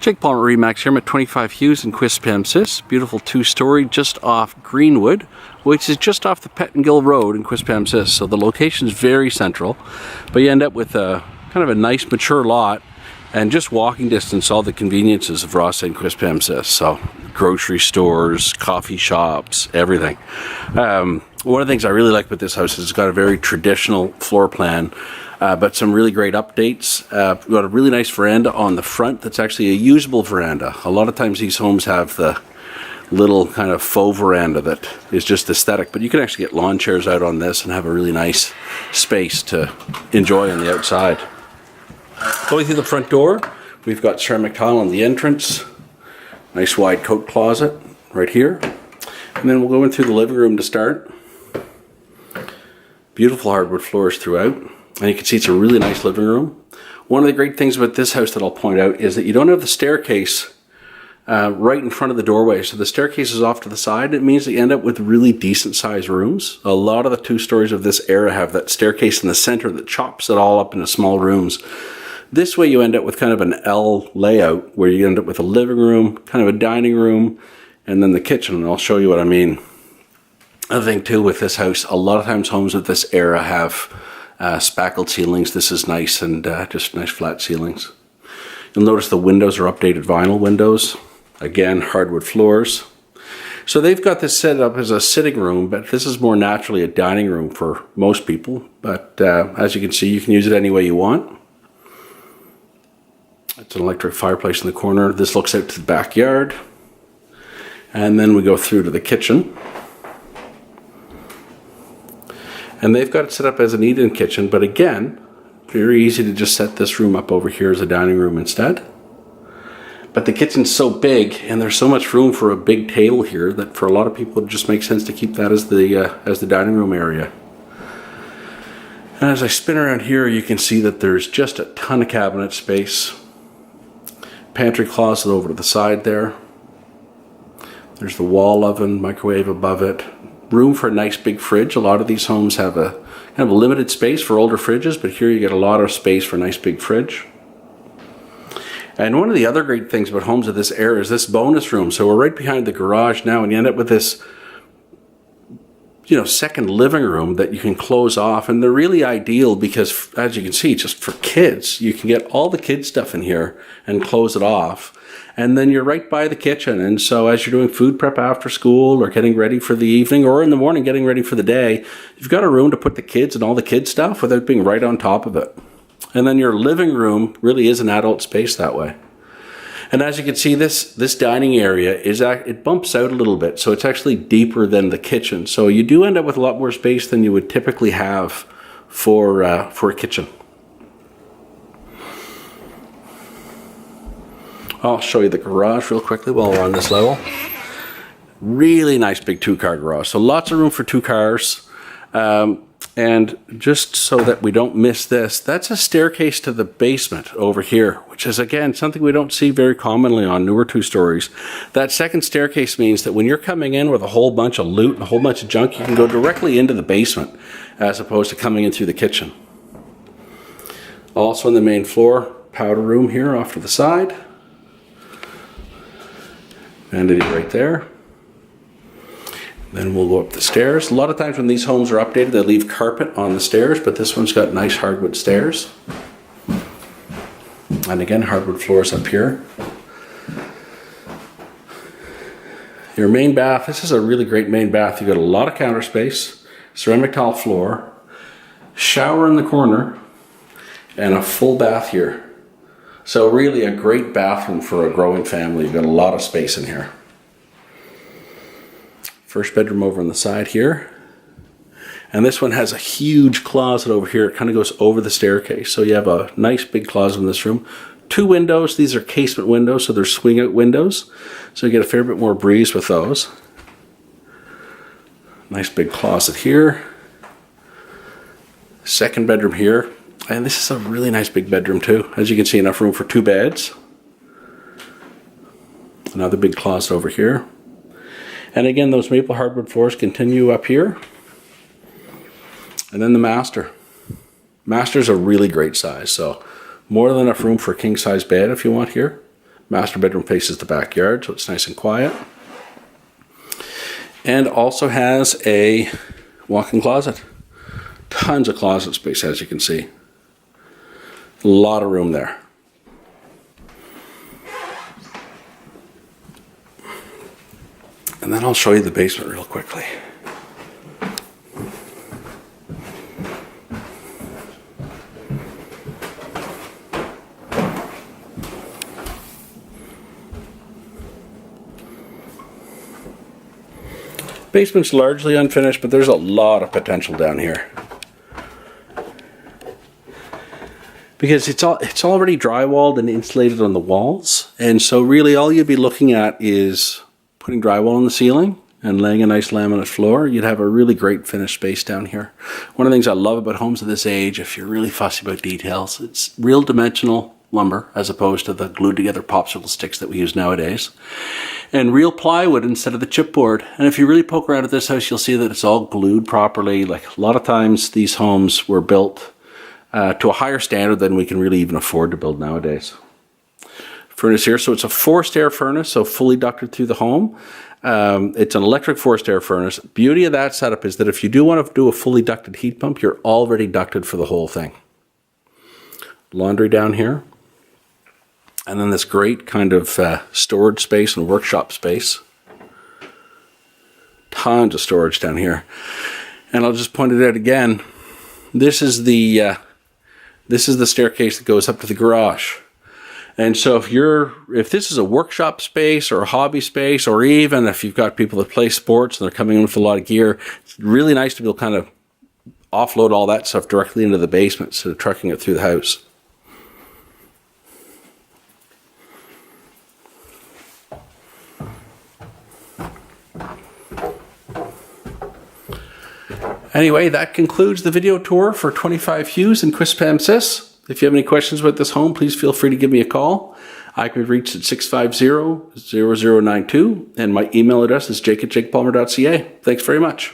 Jake Paul Remax here. I'm at 25 Hughes in Quispamsis. Beautiful two-story just off Greenwood, which is just off the Pettingill Road in Quispamsis. So the location is very central, but you end up with a kind of a nice mature lot and just walking distance, all the conveniences of Ross and Quispamsis. So grocery stores, coffee shops, everything. One of the things I really like about this house is it's got a very traditional floor plan, but some really great updates. We've got a really nice veranda on the front that's actually a usable veranda. A lot of times these homes have the little kind of faux veranda that is just aesthetic, but you can actually get lawn chairs out on this and have a really nice space to enjoy on the outside. Going through the front door, we've got ceramic tile on the entrance, nice wide coat closet right here, and then we'll go in through the living room to start. Beautiful hardwood floors throughout, and you can see it's a really nice living room. One of the great things about this house that I'll point out is that you don't have the staircase right in front of the doorway, so the staircase is off to the side. It means that you end up with really decent sized rooms. A lot of the two stories of this era have that staircase in the center that chops it all up into small rooms. This way you end up with kind of an L layout where you end up with a living room, kind of a dining room, and then the kitchen, and I'll show you what I mean. Other thing too with this house, a lot of times homes of this era have spackled ceilings. This is nice and just nice flat ceilings. You'll notice the windows are updated vinyl windows. Again, hardwood floors. So they've got this set up as a sitting room, but this is more naturally a dining room for most people. But as you can see, you can use it any way you want. It's an electric fireplace in the corner. This looks out to the backyard. And then we go through to the kitchen. And they've got it set up as an eat-in kitchen, but again, very easy to just set this room up over here as a dining room instead. But the kitchen's so big, and there's so much room for a big table here that for a lot of people it just makes sense to keep that as the dining room area. And as I spin around here, you can see that there's just a ton of cabinet space. Pantry closet over to the side there. There's the wall oven, microwave above it. Room for a nice big fridge. A lot of these homes have a kind of a limited space for older fridges, but here you get a lot of space for a nice big fridge. And one of the other great things about homes of this era is this bonus room. So we're right behind the garage now, and you end up with this, second living room that you can close off. And they're really ideal because, as you can see, just for kids, you can get all the kids stuff in here and close it off. And then you're right by the kitchen. And so as you're doing food prep after school or getting ready for the evening or in the morning getting ready for the day, you've got a room to put the kids and all the kids stuff without being right on top of it. And then your living room really is an adult space that way. And as you can see, this dining area it bumps out a little bit, so it's actually deeper than the kitchen. So you do end up with a lot more space than you would typically have for a kitchen. I'll show you the garage real quickly while we're on this level. Really nice big two-car garage. So lots of room for two cars. And just so that we don't miss this, that's a staircase to the basement over here, which is, again, something we don't see very commonly on newer two stories. That second staircase means that when you're coming in with a whole bunch of loot and a whole bunch of junk, you can go directly into the basement as opposed to coming in through the kitchen. Also on the main floor, powder room here off to the side. Vanity right there. Then we'll go up the stairs. A lot of times when these homes are updated, they leave carpet on the stairs, but this one's got nice hardwood stairs. And again, hardwood floors up here. Your main bath, this is a really great main bath. You've got a lot of counter space, ceramic tile floor, shower in the corner, and a full bath here. So really a great bathroom for a growing family. You've got a lot of space in here. First bedroom over on the side here. And this one has a huge closet over here. It kind of goes over the staircase. So you have a nice big closet in this room. Two windows. These are casement windows, so they're swing out windows. So you get a fair bit more breeze with those. Nice big closet here. Second bedroom here. And this is a really nice big bedroom too. As you can see, enough room for two beds. Another big closet over here. And again, those maple hardwood floors continue up here. And then the master. Master's a really great size, so more than enough room for a king size bed if you want here. Master bedroom faces the backyard, so it's nice and quiet. And also has a walk-in closet. Tons of closet space, as you can see. A lot of room there. And then I'll show you the basement real quickly. Basement's largely unfinished, but there's a lot of potential down here. Because it's already drywalled and insulated on the walls, and so really all you'd be looking at is putting drywall on the ceiling and laying a nice laminate floor. You'd have a really great finished space down here. One of the things I love about homes of this age, if you're really fussy about details, it's real dimensional lumber as opposed to the glued together popsicle sticks that we use nowadays. And real plywood instead of the chipboard. And if you really poke around at this house, you'll see that it's all glued properly. Like a lot of times these homes were built to a higher standard than we can really even afford to build nowadays. Furnace here, so it's a forced air furnace, so fully ducted through the home. It's an electric forced air furnace. Beauty of that setup is that if you do want to do a fully ducted heat pump, you're already ducted for the whole thing. Laundry down here. And then this great kind of storage space and workshop space. Tons of storage down here. And I'll just point it out again. This is the staircase that goes up to the garage. And so if this is a workshop space or a hobby space, or even if you've got people that play sports and they're coming in with a lot of gear, it's really nice to be able to kind of offload all that stuff directly into the basement instead of trucking it through the house. Anyway, that concludes the video tour for 25 Hughes in Quispamsis. If you have any questions about this home, please feel free to give me a call. I can be reached at 650-0092, and my email address is jake@jakepalmer.ca. Thanks very much.